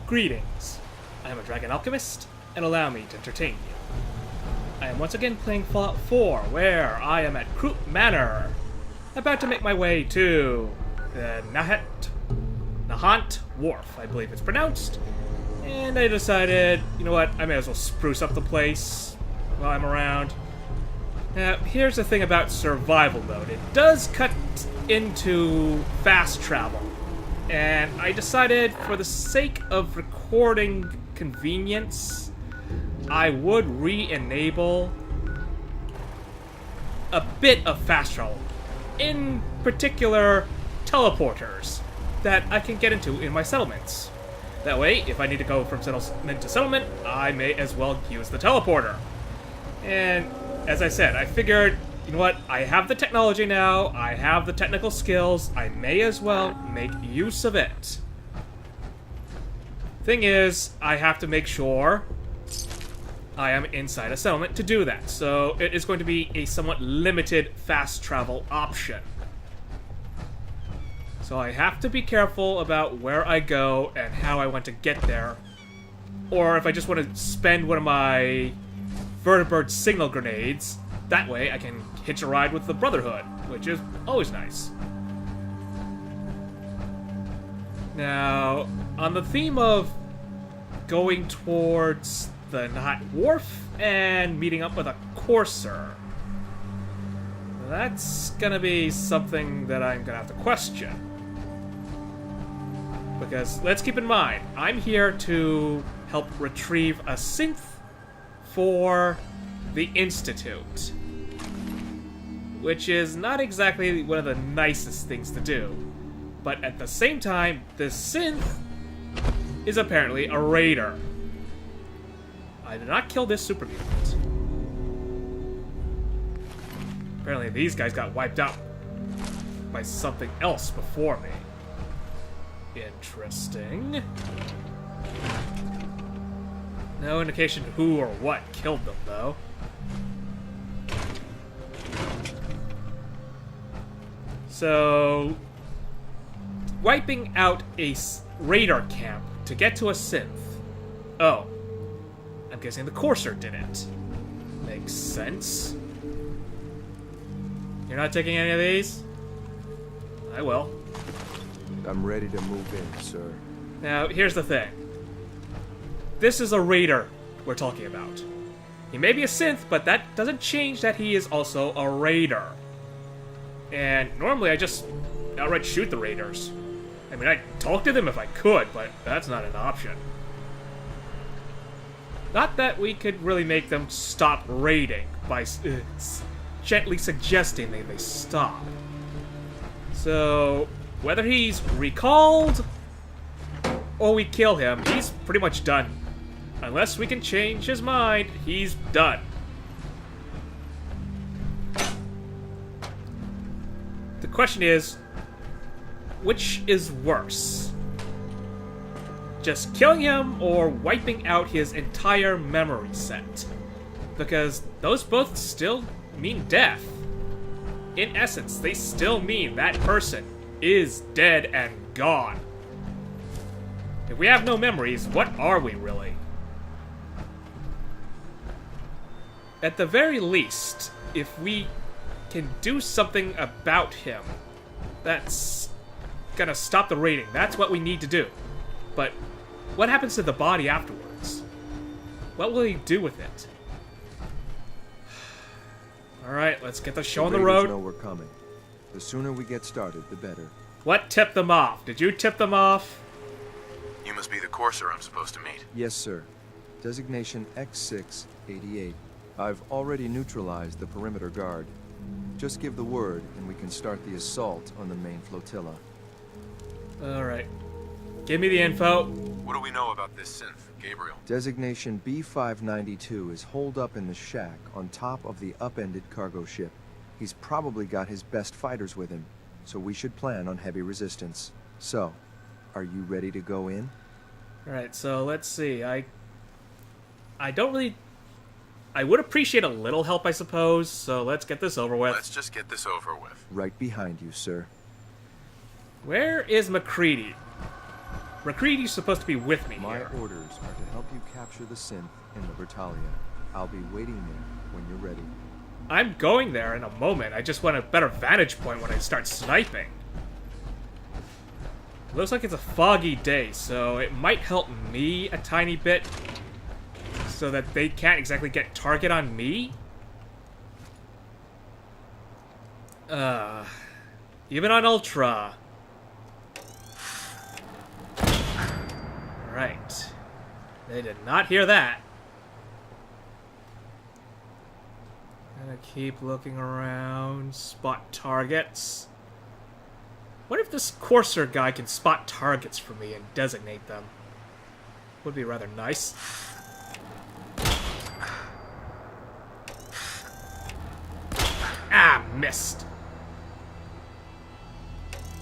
Greetings. I am a dragon alchemist, and allow me to entertain you. I am once again playing Fallout 4, where I am at Croop Manor, about to make my way to the Nahant Wharf, I believe it's pronounced. And I decided, you know what, I may as well spruce up the place while I'm around. Now, here's the thing about survival mode. It does cut into fast travel. And I decided, for the sake of recording convenience, I would re-enable a bit of fast travel. In particular, teleporters that I can get into in my settlements. That way, if I need to go from settlement to settlement, I may as well use the teleporter. And as I said, I figured, you know what, I have the technology now, I have the technical skills, I may as well make use of it. Thing is, I have to make sure I am inside a settlement to do that, so it is going to be a somewhat limited fast travel option. So I have to be careful about where I go and how I want to get there. Or if I just want to spend one of my vertibird signal grenades, that way I can hitch a ride with the Brotherhood, which is always nice. Now, on the theme of going towards the Nahant Wharf and meeting up with a courser, that's gonna be something that I'm gonna have to question. Because let's keep in mind, I'm here to help retrieve a synth for the Institute, which is not exactly one of the nicest things to do. But at the same time, this synth is apparently a raider. I did not kill this super mutant. Apparently these guys got wiped out by something else before me. Interesting. No indication who or what killed them, though. So, wiping out a radar camp to get to a synth. Oh, I'm guessing the courser did it. Makes sense. You're not taking any of these? I will. I'm ready to move in, sir. Now, here's the thing. This is a raider we're talking about. He may be a synth, but that doesn't change that he is also a raider. And normally I just outright shoot the raiders. I mean, I'd talk to them if I could, but that's not an option. Not that we could really make them stop raiding by gently suggesting that they stop. So, whether he's recalled or we kill him, he's pretty much done. Unless we can change his mind, he's done. The question is, which is worse? Just killing him or wiping out his entire memory set? Because those both still mean death. In essence, they still mean that person is dead and gone. If we have no memories, what are we really? At the very least, if we can do something about him, that's gonna stop the raiding. That's what we need to do. But what happens to the body afterwards? What will he do with it? Alright, let's get the show on the road. Know we're coming. The sooner we get started, the better. What tipped them off? Did you tip them off? You must be the courser I'm supposed to meet. Yes, sir. Designation X688. I've already neutralized the perimeter guard. Just give the word, and we can start the assault on the main flotilla. Alright. Give me the info. What do we know about this synth, Gabriel? Designation B592 is holed up in the shack on top of the upended cargo ship. He's probably got his best fighters with him, so we should plan on heavy resistance. So, are you ready to go in? Alright, so let's see. I don't really... I would appreciate a little help, I suppose, so let's get this over with. Let's just get this over with. Right behind you, sir. Where is MacCready? McCready's supposed to be with me My here. orders are to help you capture the synth in the Bertalia. I'll be waiting there when you're ready. I'm going there in a moment. I just want a better vantage point when I start sniping. Looks like it's a foggy day, so it might help me a tiny bit so that they can't exactly get target on me. Even on Ultra. Right. They did not hear that. Gonna keep looking around, spot targets. What if this Courser guy can spot targets for me and designate them? Would be rather nice. Ah, missed.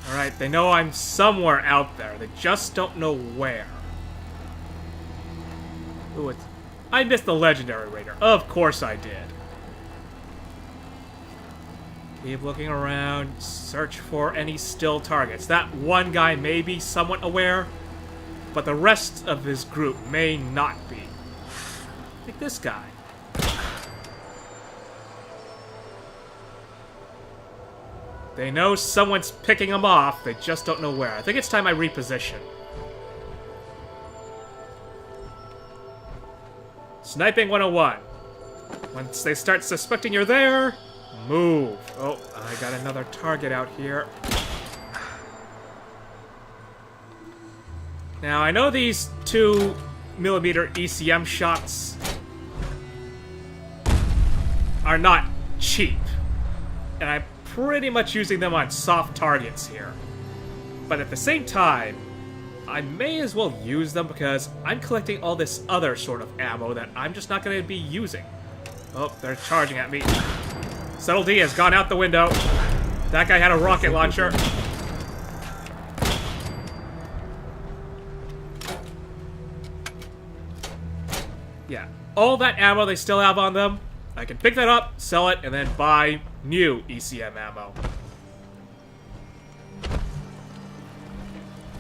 Alright, they know I'm somewhere out there. They just don't know where. Ooh, I missed the Legendary Raider. Of course I did. Keep looking around, search for any still targets. That one guy may be somewhat aware, but the rest of his group may not be. Like this guy. They know someone's picking them off, they just don't know where. I think it's time I reposition. Sniping 101. Once they start suspecting you're there, move. Oh, I got another target out here. Now, I know these 2mm ECM shots are not cheap. And I'm pretty much using them on soft targets here. But at the same time, I may as well use them because I'm collecting all this other sort of ammo that I'm just not going to be using. Oh, they're charging at me. Subtlety has gone out the window. That guy had a rocket launcher. Yeah, all that ammo they still have on them, I can pick that up, sell it, and then buy new ECM ammo.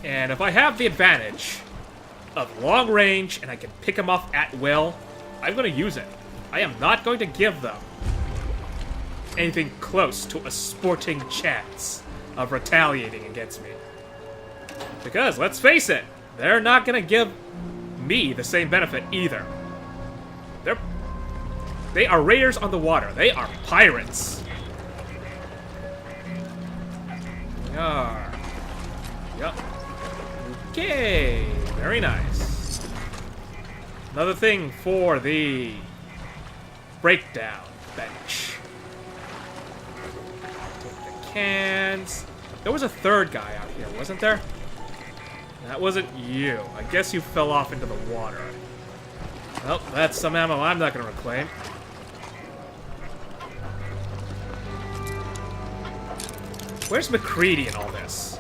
And if I have the advantage of long range and I can pick them off at will, I'm going to use it. I am not going to give them anything close to a sporting chance of retaliating against me. Because, let's face it, they're not going to give me the same benefit either. They are raiders on the water. They are pirates. They are. Yup. Okay. Very nice. Another thing for the breakdown bench. Take the cans. There was a third guy out here, wasn't there? That wasn't you. I guess you fell off into the water. Well, that's some ammo I'm not going to reclaim. Where's McCready in all this?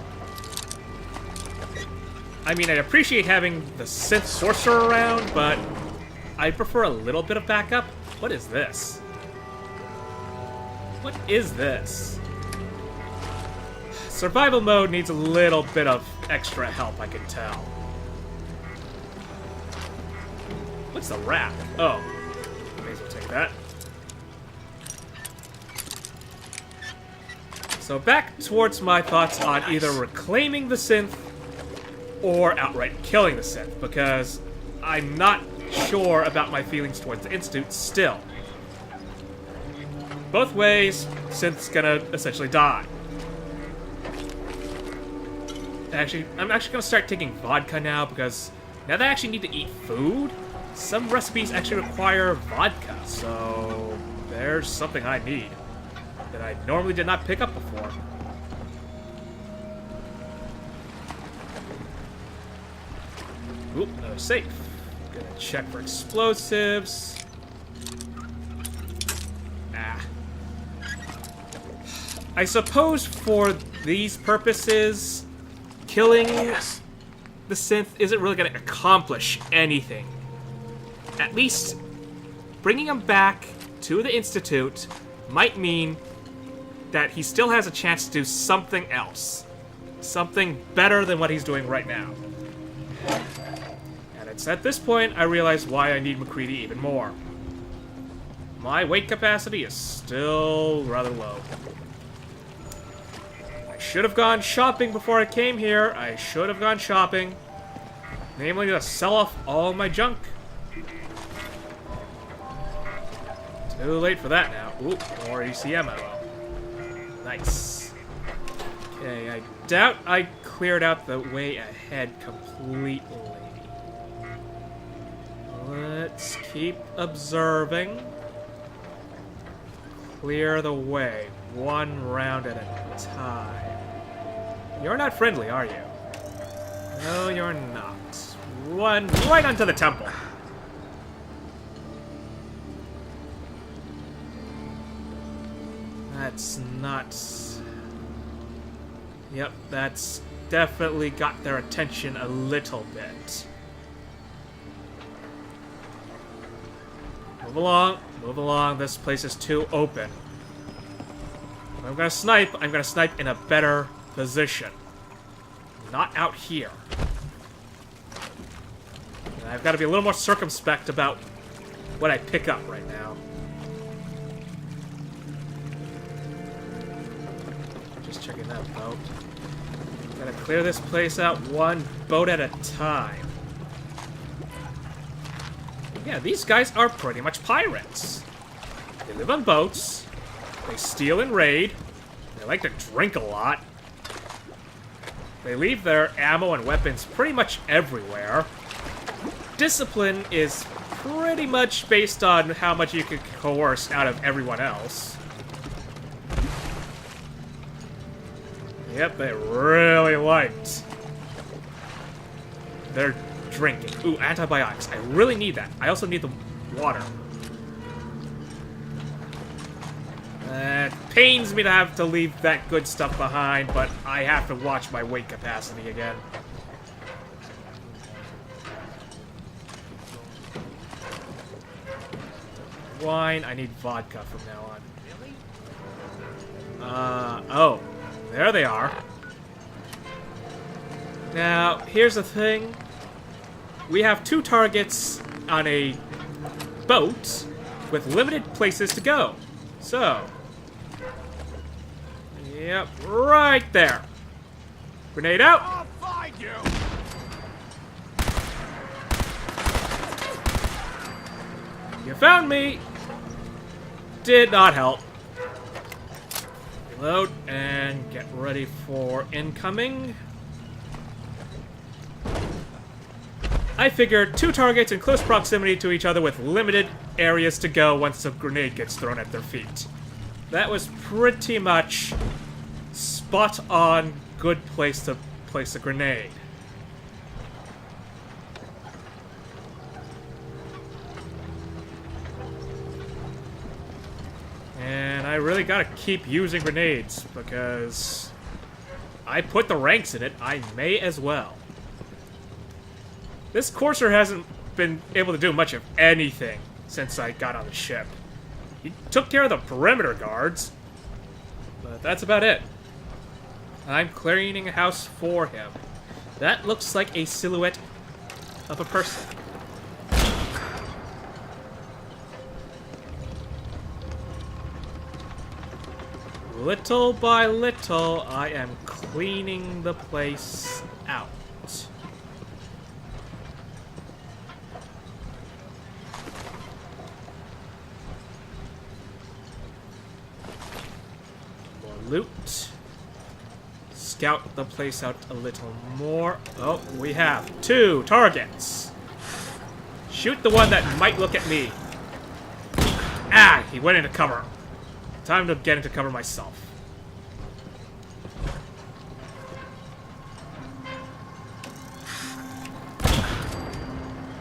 I mean, I appreciate having the Synth Sorcerer around, but I prefer a little bit of backup. What is this? What is this? Survival mode needs a little bit of extra help, I can tell. What's the wrap? Oh. May as well take that. So back towards my thoughts on either reclaiming the synth or outright killing the synth, because I'm not sure about my feelings towards the Institute still. Both ways, synth's gonna essentially die. Actually, I'm actually gonna start taking vodka now, because now that I actually need to eat food, some recipes actually require vodka, so there's something I need that I normally did not pick up before. Oop, another safe. Gonna check for explosives. Ah. I suppose for these purposes, killing the synth isn't really gonna accomplish anything. At least, bringing him back to the Institute might mean that he still has a chance to do something else. Something better than what he's doing right now. It's at this point I realize why I need McCready even more. My weight capacity is still rather low. I should have gone shopping before I came here. I should have gone shopping. Namely to sell off all my junk. Too late for that now. Ooh, more ECM ammo. Nice. Okay, I doubt I cleared out the way ahead completely. Let's keep observing. Clear the way, one round at a time. You're not friendly, are you? No, you're not. Run right onto the temple. That's not... Yep, that's definitely got their attention a little bit. Move along, this place is too open. If I'm gonna snipe in a better position. Not out here. And I've got to be a little more circumspect about what I pick up right now. Just checking that boat. Gotta clear this place out one boat at a time. Yeah, these guys are pretty much pirates. They live on boats. They steal and raid. They like to drink a lot. They leave their ammo and weapons pretty much everywhere. Discipline is pretty much based on how much you can coerce out of everyone else. Yep, they really liked their drinking. Ooh, antibiotics. I really need that. I also need the water. It pains me to have to leave that good stuff behind, but I have to watch my weight capacity again. Wine. I need vodka from now on. Oh. There they are. Now, here's the thing. We have 2 targets on a boat with limited places to go. So, yep, right there. Grenade out. I'll find you. You found me. Did not help. Reload and get ready for incoming. I figured 2 targets in close proximity to each other with limited areas to go once a grenade gets thrown at their feet. That was pretty much spot on good place to place a grenade. And I really gotta keep using grenades because I put the ranks in it, I may as well. This courser hasn't been able to do much of anything since I got on the ship. He took care of the perimeter guards, but that's about it. I'm cleaning a house for him. That looks like a silhouette of a person. Little by little, I am cleaning the place out. Loot. Scout the place out a little more. Oh, we have 2 targets. Shoot the one that might look at me. Ah, he went into cover. Time to get into cover myself.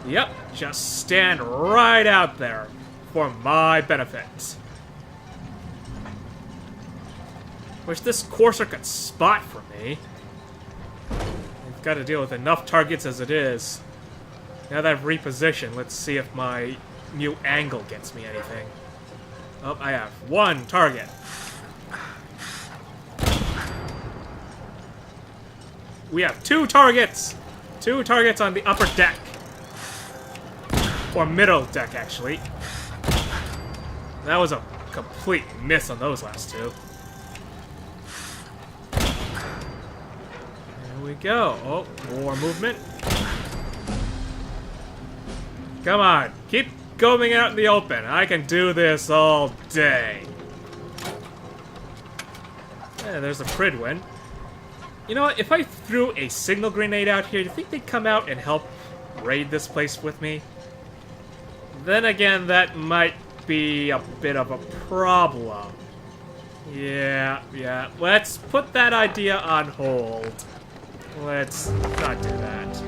Yep, just stand right out there for my benefit. Wish this courser could spot for me. I've got to deal with enough targets as it is. Now that I've repositioned, let's see if my new angle gets me anything. Oh, I have 1 target. We have 2 targets! 2 targets on the upper deck. Or middle deck, actually. That was a complete miss on those last two. There we go. Oh, more movement. Come on, keep going out in the open. I can do this all day. Yeah, there's a Pridwin. You know what? If I threw a signal grenade out here, do you think they'd come out and help raid this place with me? Then again, that might be a bit of a problem. Yeah. Let's put that idea on hold. Let's not do that.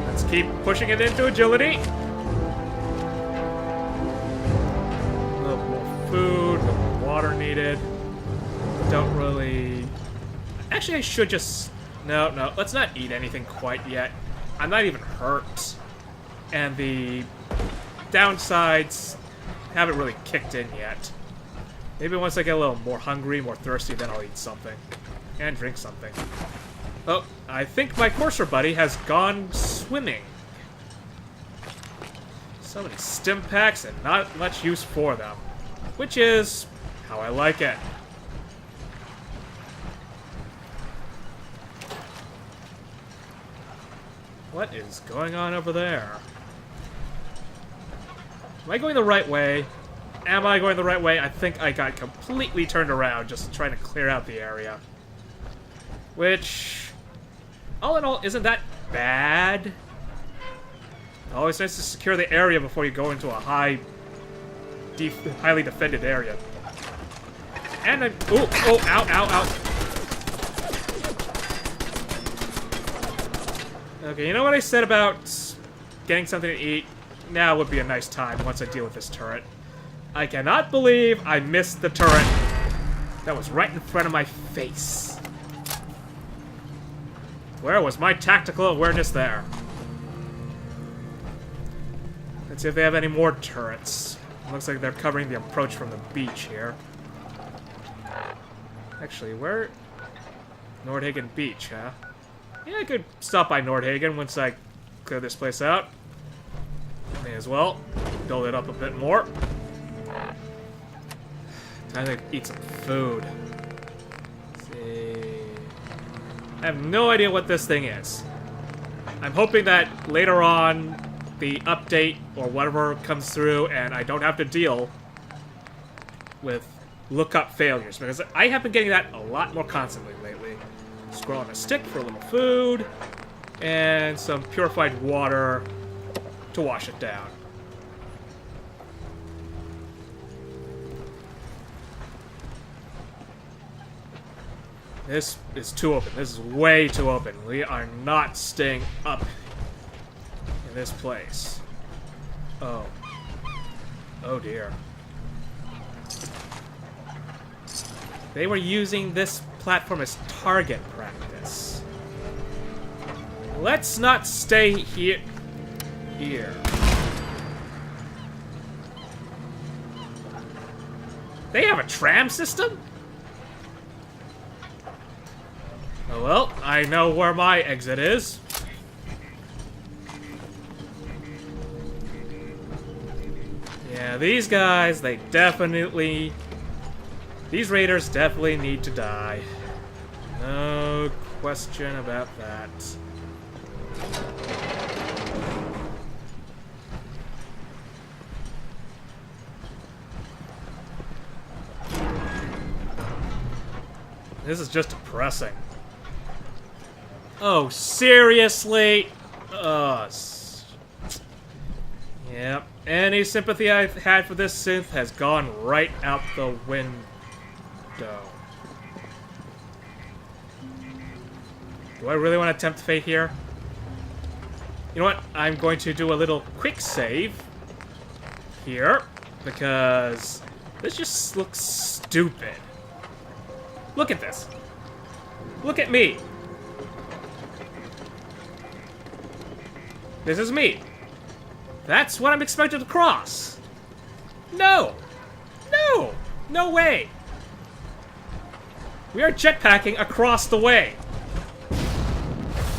Let's keep pushing it into agility. A little more food, a little more water needed. Don't really... Actually, I should just... No, let's not eat anything quite yet. I'm not even hurt. And the downsides haven't really kicked in yet. Maybe once I get a little more hungry, more thirsty, then I'll eat something. And drink something. Oh, I think my courser buddy has gone swimming. So many stim packs and not much use for them. Which is how I like it. What is going on over there? Am I going the right way? Am I going the right way? I think I got completely turned around just trying to clear out the area. Which, all in all, isn't that bad? Always nice to secure the area before you go into a highly defended area. And I... Oh, ow. Okay, you know what I said about getting something to eat? Now would be a nice time once I deal with this turret. I cannot believe I missed the turret that was right in front of my face. Where was my tactical awareness there? Let's see if they have any more turrets. Looks like they're covering the approach from the beach here. Actually, where? Nordhagen Beach, huh? Yeah, I could stop by Nordhagen once I clear this place out. May as well build it up a bit more. Time to eat some food. Let's see. I have no idea what this thing is. I'm hoping that later on the update or whatever comes through and I don't have to deal with lookup failures, because I have been getting that a lot more constantly lately. Scroll on a stick for a little food and some purified water to wash it down. This is too open. This is way too open. We are not staying up in this place. Oh. Oh dear. They were using this platform as target practice. Let's not stay here. They have a tram system? Oh well, I know where my exit is. Yeah, these guys, they definitely... These raiders definitely need to die. No question about that. This is just depressing. Oh, seriously? Yep. Any sympathy I've had for this synth has gone right out the window. Do I really want to tempt fate here? You know what? I'm going to do a little quick save here, because this just looks stupid. Look at this. Look at me. This is me. That's what I'm expected to cross. No. No. No way. We are jetpacking across the way.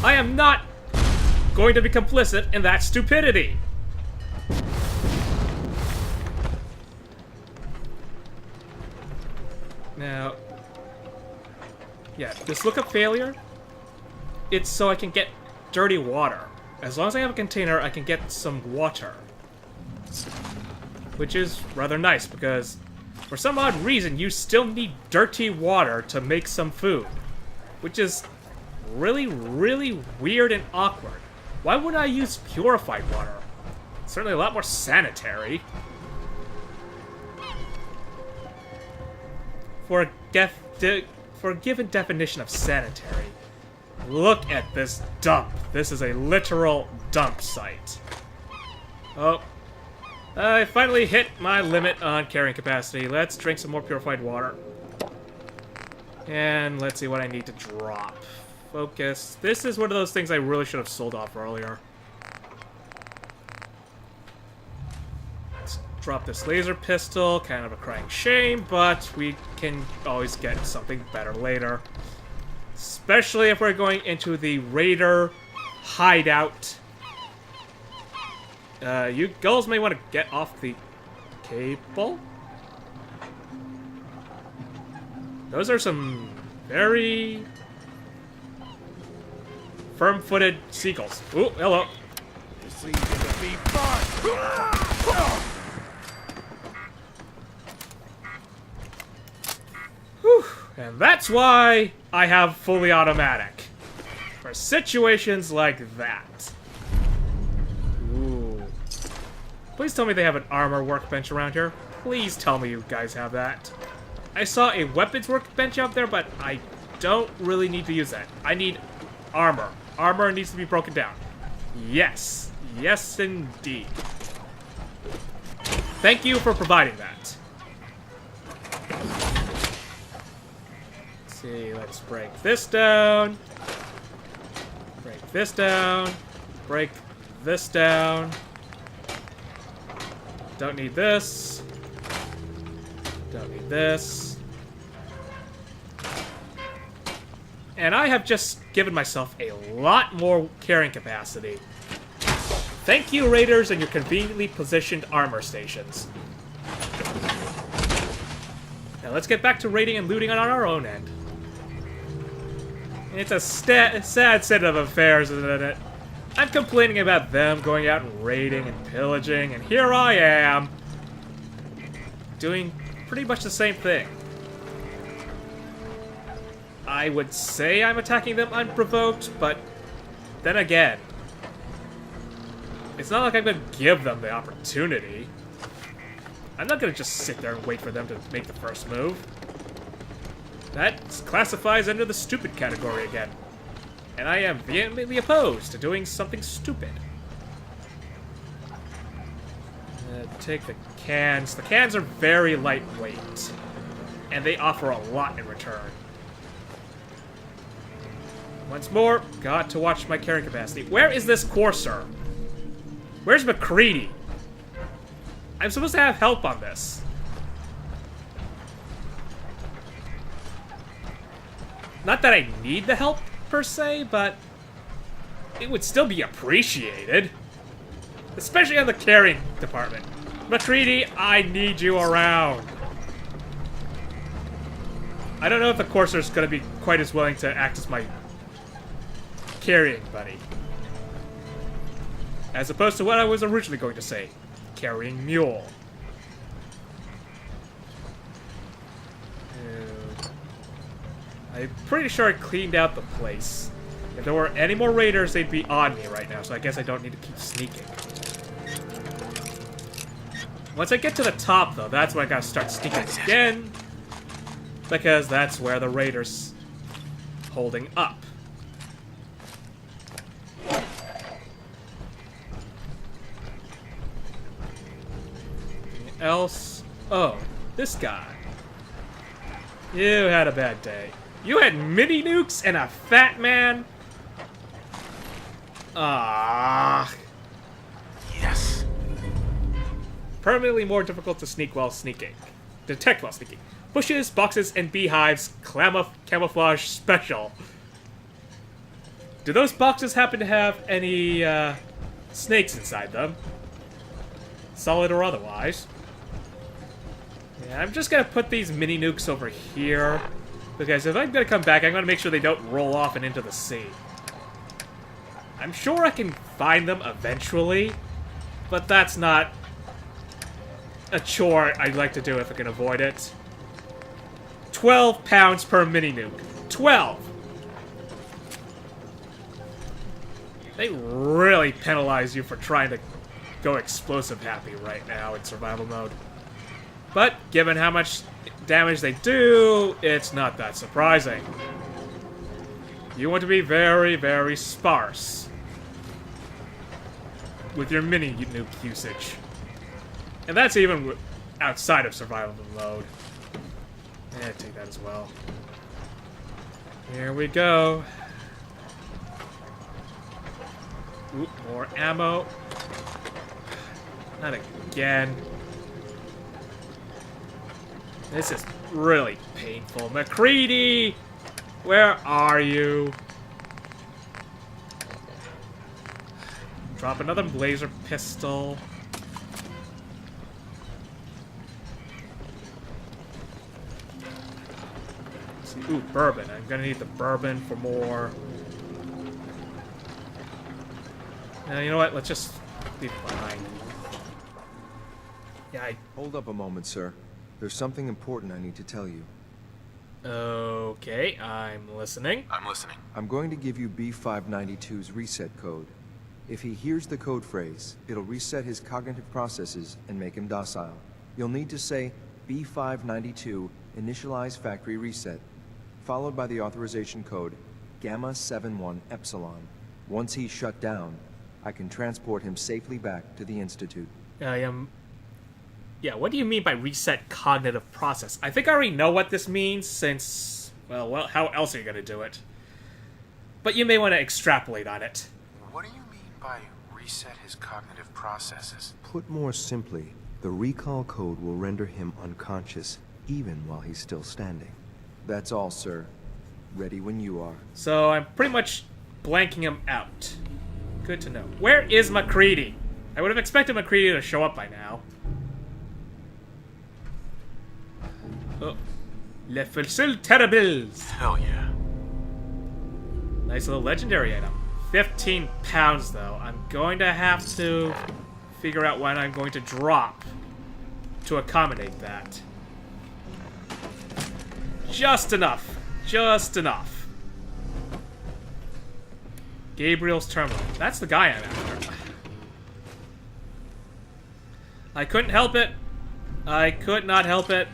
I am not going to be complicit in that stupidity. Now, yeah, this lookup failure, it's so I can get dirty water. As long as I have a container, I can get some water. Which is rather nice, because for some odd reason, you still need dirty water to make some food. Which is really, really weird and awkward. Why wouldn't I use purified water? It's certainly a lot more sanitary. For a given definition of sanitary, look at this dump. This is a literal dump site. Oh, I finally hit my limit on carrying capacity. Let's drink some more purified water. And let's see what I need to drop. Focus. This is one of those things I really should have sold off earlier. Let's drop this laser pistol. Kind of a crying shame, but we can always get something better later. Especially if we're going into the Raider hideout. You girls may want to get off the cable. Those are some very firm-footed seagulls. Ooh, hello. This is gonna be fun. Whew. And that's why I have fully automatic. For situations like that. Ooh. Please tell me they have an armor workbench around here. Please tell me you guys have that. I saw a weapons workbench out there, but I don't really need to use that. I need armor. Armor needs to be broken down. Yes. Yes, indeed. Thank you for providing that. Let's see, let's break this down. Break this down. Break this down. Don't need this. Don't need this. And I have just given myself a lot more carrying capacity. Thank you, Raiders, and your conveniently positioned armor stations. Now let's get back to raiding and looting on our own end. It's a sad set of affairs, isn't it? I'm complaining about them going out and raiding and pillaging, and here I am doing pretty much the same thing. I would say I'm attacking them unprovoked, but then again, it's not like I'm going to give them the opportunity. I'm not going to just sit there and wait for them to make the first move. That classifies under the stupid category again. And I am vehemently opposed to doing something stupid. Take the cans. The cans are very lightweight. And they offer a lot in return. Once more, got to watch my carrying capacity. Where is this Courser? Where's McCready? I'm supposed to have help on this. Not that I need the help, per se, but it would still be appreciated. Especially on the carrying department. McCready, I need you around. I don't know if the Courser's going to be quite as willing to act as my carrying buddy. As opposed to what I was originally going to say. Carrying mule. I'm pretty sure I cleaned out the place. If there were any more raiders, they'd be on me right now, so I guess I don't need to keep sneaking. Once I get to the top, though, that's when I gotta start sneaking again. Because that's where the raiders holding up. Anything else? Oh, this guy. You had a bad day. You had mini nukes and a fat man? Ah. Yes. Permanently more difficult to sneak while sneaking. Detect while sneaking. Bushes, boxes, and beehives camouflage special. Do those boxes happen to have any snakes inside them? Solid or otherwise. Yeah, I'm just gonna put these mini nukes over here. Because if I'm gonna come back, I'm gonna make sure they don't roll off and into the sea. I'm sure I can find them eventually, but that's not a chore I'd like to do if I can avoid it. 12 pounds per mini nuke. 12! They really penalize you for trying to go explosive happy right now in survival mode. But given how much damage they do, it's not that surprising. You want to be very, very sparse with your mini nuke usage. And that's even outside of survival mode. Yeah, take that as well. Here we go. Oop, more ammo. Not again. This is really painful. McCready! Where are you? Drop another laser pistol. Let's see. Ooh, bourbon. I'm gonna need the bourbon for more. Now, you know what? Let's just leave it behind. Yeah, Hold up a moment, sir. There's something important I need to tell you. Okay, I'm listening. I'm listening. I'm going to give you B592's reset code. If he hears the code phrase, it'll reset his cognitive processes and make him docile. You'll need to say B592 initialize factory reset, followed by the authorization code Gamma 71 Epsilon. Once he's shut down, I can transport him safely back to the Institute. Yeah, what do you mean by reset cognitive process? I think I already know what this means since, well, how else are you going to do it? But you may want to extrapolate on it. What do you mean by reset his cognitive processes? Put more simply, the recall code will render him unconscious, even while he's still standing. That's all, sir. Ready when you are. So I'm pretty much blanking him out. Good to know. Where is McCready? I would have expected McCready to show up by now. Oh. Les Fossiles Terribles. Hell yeah. Nice little legendary item. 15 pounds, though. I'm going to have to figure out when I'm going to drop to accommodate that. Just enough. Just enough. Gabriel's Terminal. That's the guy I'm after. I couldn't help it. I could not help it.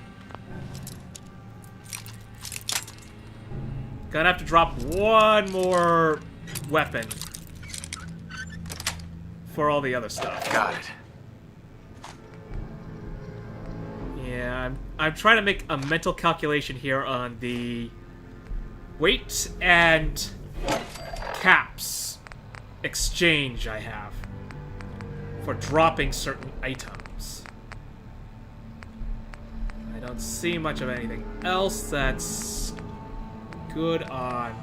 Gonna have to drop one more weapon for all the other stuff. Got it. Yeah, I'm trying to make a mental calculation here on the weight and caps exchange I have for dropping certain items. I don't see much of anything else that's good on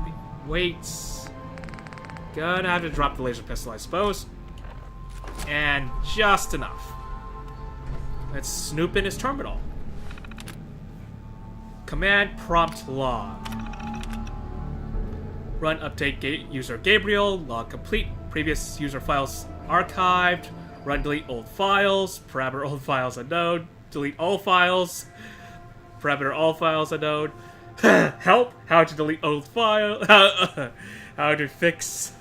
the weights. Gonna have to drop the laser pistol, I suppose. And just enough. Let's snoop in his terminal. Command prompt log. Run update user Gabriel. Log complete. Previous user files archived. Run delete old files. Parameter old files unknown. Delete all files. Parameter all files unknown. Help! How to delete old file. How to fix.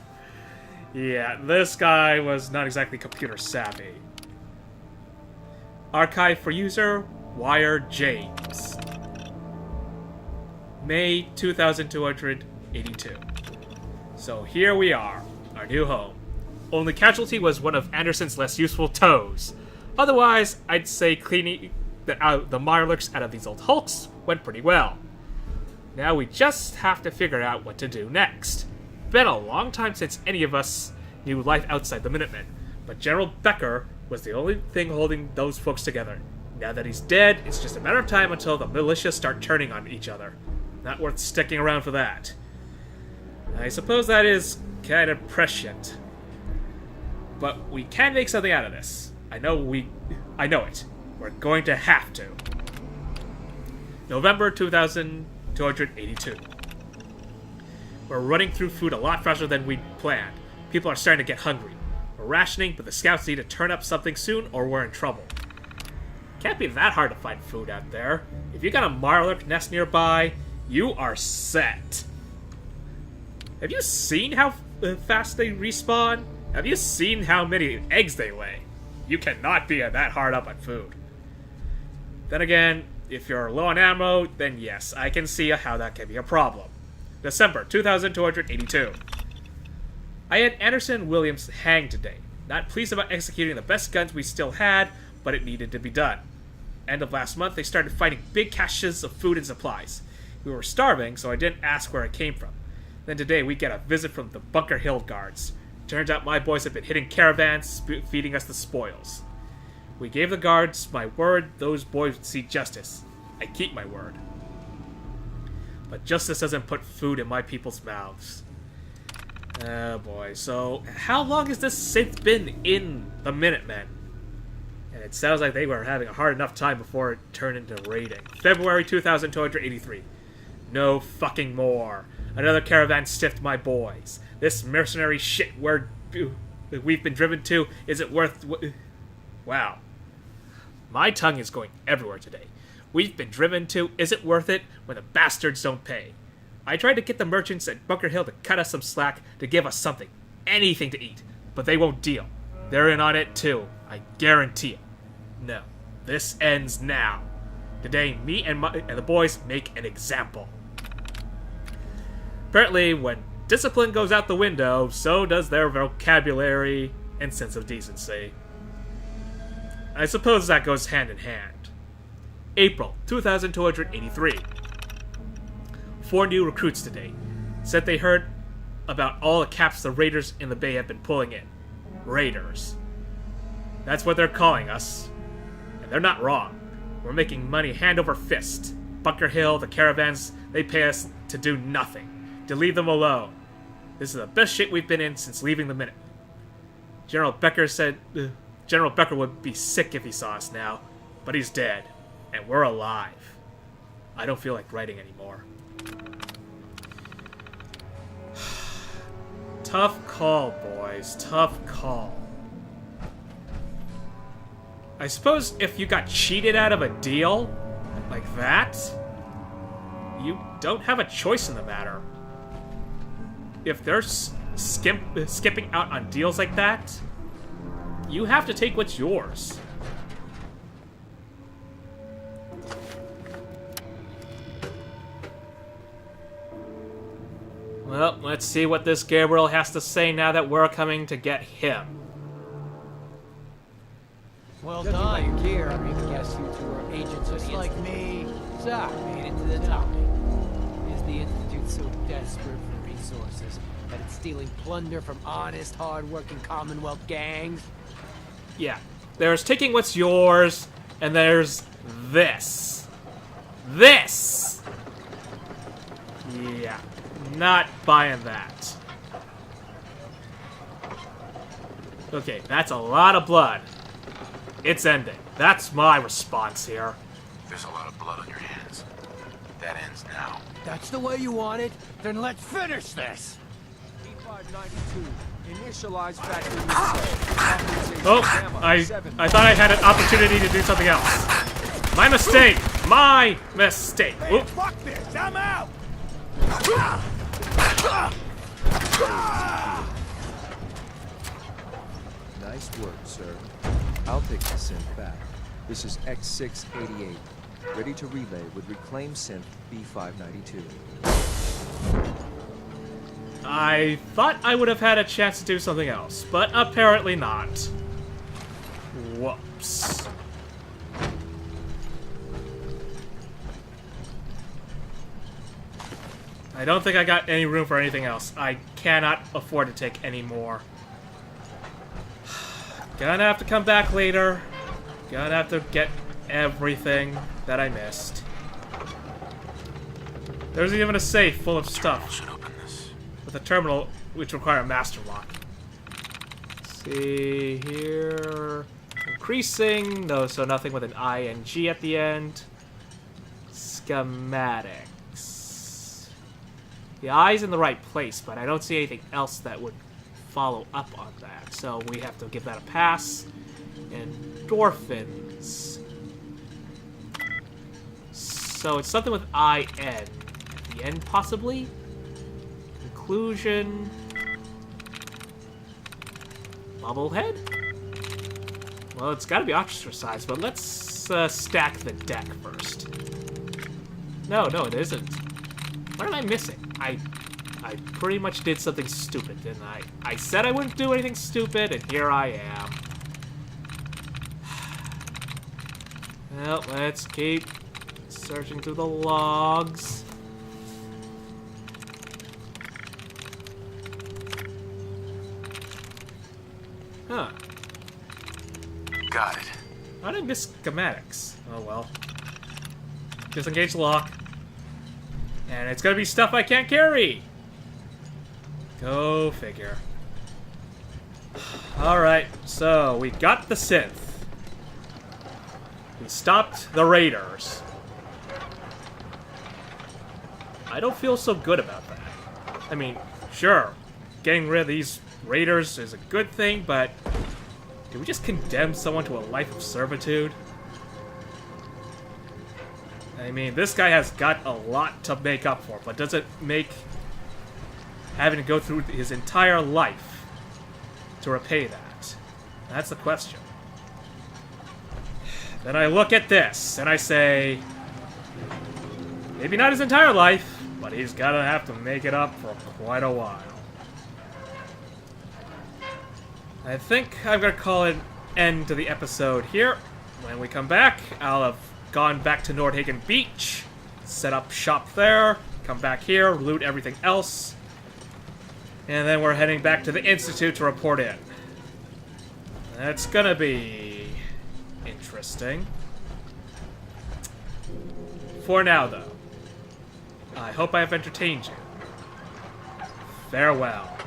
Yeah, this guy was not exactly computer savvy. Archive for user Wire James. May 2282. So here we are, our new home. Only casualty was one of Anderson's less useful toes. Otherwise, I'd say cleaning the Mirelurks out of these old hulks went pretty well. Now we just have to figure out what to do next. Been a long time since any of us knew life outside the Minutemen, but General Becker was the only thing holding those folks together. Now that he's dead, it's just a matter of time until the militia start turning on each other. Not worth sticking around for that. I suppose that is kind of prescient. But we can make something out of this. I know it. We're going to have to. November 2282. We're running through food a lot faster than we'd planned. People are starting to get hungry. We're rationing, but the scouts need to turn up something soon or we're in trouble. Can't be that hard to find food out there. If you got a Marlark nest nearby, you are set. Have you seen how fast they respawn? Have you seen how many eggs they lay? You cannot be that hard up on food. Then again, if you're low on ammo, then yes, I can see how that can be a problem. December 2282. I had Anderson and Williams hanged today. Not pleased about executing the best guns we still had, but it needed to be done. End of last month, they started finding big caches of food and supplies. We were starving, so I didn't ask where it came from. Then today, we get a visit from the Bunker Hill guards. Turns out my boys have been hitting caravans, feeding us the spoils. We gave the guards my word those boys would see justice. I keep my word. But justice doesn't put food in my people's mouths. Oh boy, so how long has this synth been in the Minutemen? And it sounds like they were having a hard enough time before it turned into raiding. February 2283. No fucking more. Another caravan stiffed my boys. This mercenary shit we've been driven to isn't worth... Wow. My tongue is going everywhere today. We've been driven to isn't worth it when the bastards don't pay. I tried to get the merchants at Bunker Hill to cut us some slack, to give us something, anything to eat, but they won't deal. They're in on it too, I guarantee it. No, this ends now. Today, me and the boys make an example. Apparently, when discipline goes out the window, so does their vocabulary and sense of decency. I suppose that goes hand in hand. April 2283. 4 new recruits today. Said they heard about all the caps the raiders in the bay have been pulling in. Raiders. That's what they're calling us. And they're not wrong. We're making money hand over fist. Bunker Hill, the caravans, they pay us to do nothing. To leave them alone. This is the best shit we've been in since leaving the Minute. General Becker said... General Becker would be sick if he saw us now. But he's dead. And we're alive. I don't feel like writing anymore. Tough call, boys. Tough call. I suppose if you got cheated out of a deal like that, you don't have a choice in the matter. If they're skipping out on deals like that, you have to take what's yours. Well, let's see what this Gabriel has to say now that we're coming to get him. Well done. Judging by your gear, I guess you two are agents just like me. So, made it to the top. Is the Institute so desperate for resources that it's stealing plunder from honest, hard-working Commonwealth gangs? Yeah. There's taking what's yours, and there's this. This! Yeah. Not buying that. Okay, that's a lot of blood. It's ending. That's my response here. There's a lot of blood on your hands. That ends now. That's the way you want it? Then let's finish this! P592, initialize factory reset. Oh, I thought I had an opportunity to do something else. My mistake! My mistake! Hey, fuck this! I'm out! Nice work, sir. I'll take the synth back. This is X688, ready to relay with reclaimed synth B592. I thought I would have had a chance to do something else, but apparently not. Whoops. I don't think I got any room for anything else. I cannot afford to take any more. Gonna have to come back later. Gonna have to get everything that I missed. There's even a safe full of stuff. Should open this. With a terminal which require a master lock. Let's see here. increasing. No, so nothing with an ing at the end. Schematics. The I's in the right place, but I don't see anything else that would follow up on that. So we have to give that a pass. Endorphins. So it's something with IN at the end, possibly? Conclusion. Bubblehead? Well, it's gotta be ostracized, but let's stack the deck first. No, it isn't. What am I missing? I pretty much did something stupid, didn't I? I said I wouldn't do anything stupid, and here I am. Well, let's keep searching through the logs. Huh. Got it. How did I miss schematics? Oh well. Disengage lock. And it's gonna be stuff I can't carry! Go figure. Alright, so we got the synth. We stopped the raiders. I don't feel so good about that. I mean, sure, getting rid of these raiders is a good thing, but did we just condemn someone to a life of servitude? I mean, this guy has got a lot to make up for, but does it make having to go through his entire life to repay that? That's the question. Then I look at this, and I say, maybe not his entire life, but he's gotta have to make it up for quite a while. I think I'm gonna call an end to the episode here. When we come back, I'll have gone back to Nordhagen Beach, set up shop there, come back here, loot everything else, and then we're heading back to the Institute to report in. That's gonna be interesting. For now, though, I hope I have entertained you. Farewell.